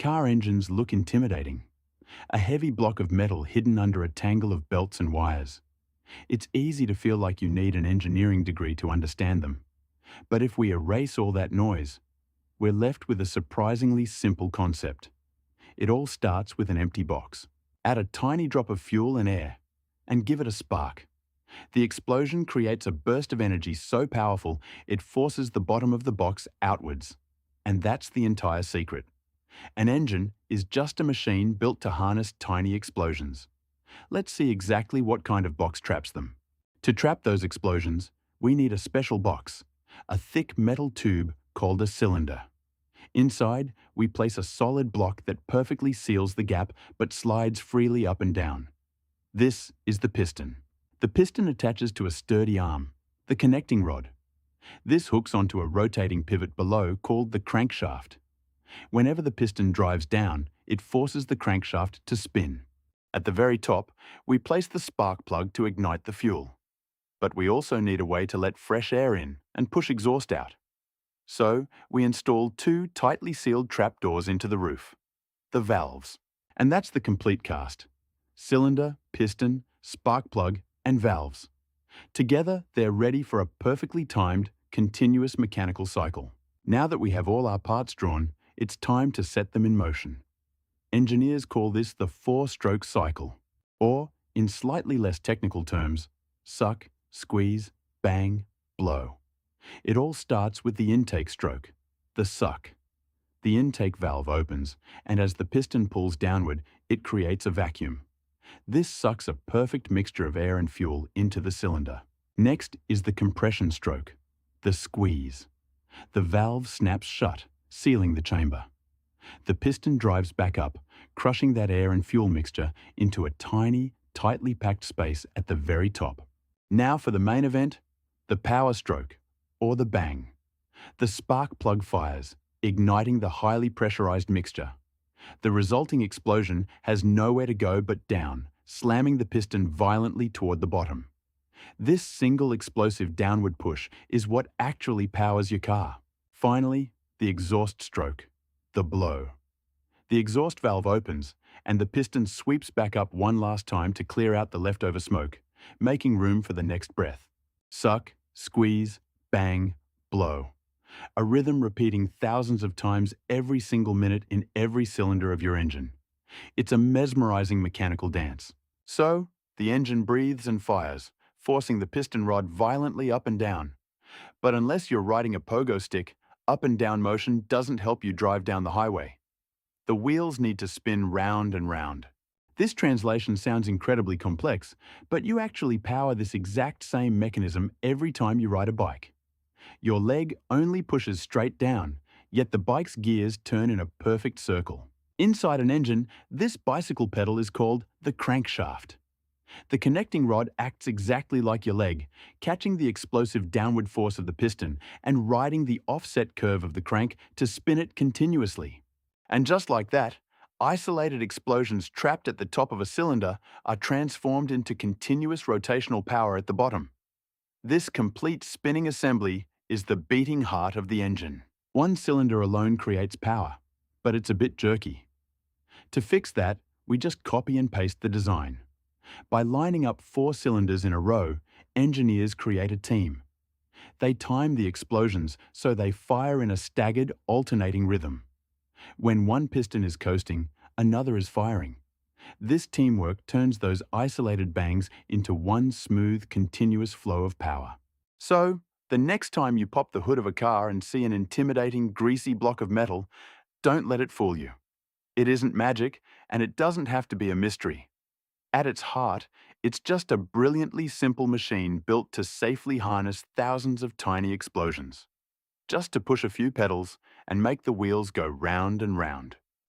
car engines look intimidating. A heavy block of metal hidden under a tangle of belts and wires. It's easy to feel like you need an engineering degree to understand them. But if we erase all that noise, we're left with a surprisingly simple concept. It all starts with an empty box. Add a tiny drop of fuel and air, and give it a spark. The explosion creates a burst of energy so powerful it forces the bottom of the box outwards. And that's the entire secret. An engine is just a machine built to harness tiny explosions. Let's see exactly what kind of box traps them. To trap those explosions, we need a special box, a thick metal tube called a cylinder. Inside, we place a solid block that perfectly seals the gap but slides freely up and down. This is the piston. The piston attaches to a sturdy arm, the connecting rod. This hooks onto a rotating pivot below called the crankshaft. Whenever the piston drives down, it forces the crankshaft to spin. At the very top, we place the spark plug to ignite the fuel. But we also need a way to let fresh air in and push exhaust out. So, we install two tightly sealed trapdoors into the roof, the valves. And that's the complete cast. Cylinder, piston, spark plug, and valves. Together, they're ready for a perfectly timed, continuous mechanical cycle. Now that we have all our parts drawn, it's time to set them in motion. Engineers call this the four-stroke cycle, or, in slightly less technical terms, suck, squeeze, bang, blow. It all starts with the intake stroke, the suck. The intake valve opens, and as the piston pulls downward, it creates a vacuum. This sucks a perfect mixture of air and fuel into the cylinder. Next is the compression stroke, the squeeze. The valve snaps shut, sealing the chamber. The piston drives back up, crushing that air and fuel mixture into a tiny, tightly packed space at the very top. Now for the main event, the power stroke, or the bang. The spark plug fires, igniting the highly pressurized mixture. The resulting explosion has nowhere to go but down, slamming the piston violently toward the bottom. This single explosive downward push is what actually powers your car. Finally, the exhaust stroke, the blow. The exhaust valve opens, and the piston sweeps back up one last time to clear out the leftover smoke, making room for the next breath. Suck, squeeze, bang, blow. A rhythm repeating thousands of times every single minute in every cylinder of your engine. It's a mesmerizing mechanical dance. So, the engine breathes and fires, forcing the piston rod violently up and down. But unless you're riding a pogo stick, up and down motion doesn't help you drive down the highway. The wheels need to spin round and round. This translation sounds incredibly complex, but you actually power this exact same mechanism every time you ride a bike. Your leg only pushes straight down, yet the bike's gears turn in a perfect circle. Inside an engine, this bicycle pedal is called the crankshaft. The connecting rod acts exactly like your leg, catching the explosive downward force of the piston and riding the offset curve of the crank to spin it continuously. And just like that, isolated explosions trapped at the top of a cylinder are transformed into continuous rotational power at the bottom. This complete spinning assembly is the beating heart of the engine. One cylinder alone creates power, but it's a bit jerky. To fix that, we just copy and paste the design. By lining up 4 cylinders in a row, engineers create a team. They time the explosions so they fire in a staggered, alternating rhythm. When one piston is coasting, another is firing. This teamwork turns those isolated bangs into one smooth, continuous flow of power. So, the next time you pop the hood of a car and see an intimidating, greasy block of metal, don't let it fool you. It isn't magic, and it doesn't have to be a mystery. At its heart, it's just a brilliantly simple machine built to safely harness thousands of tiny explosions. Just to push a few pedals and make the wheels go round and round.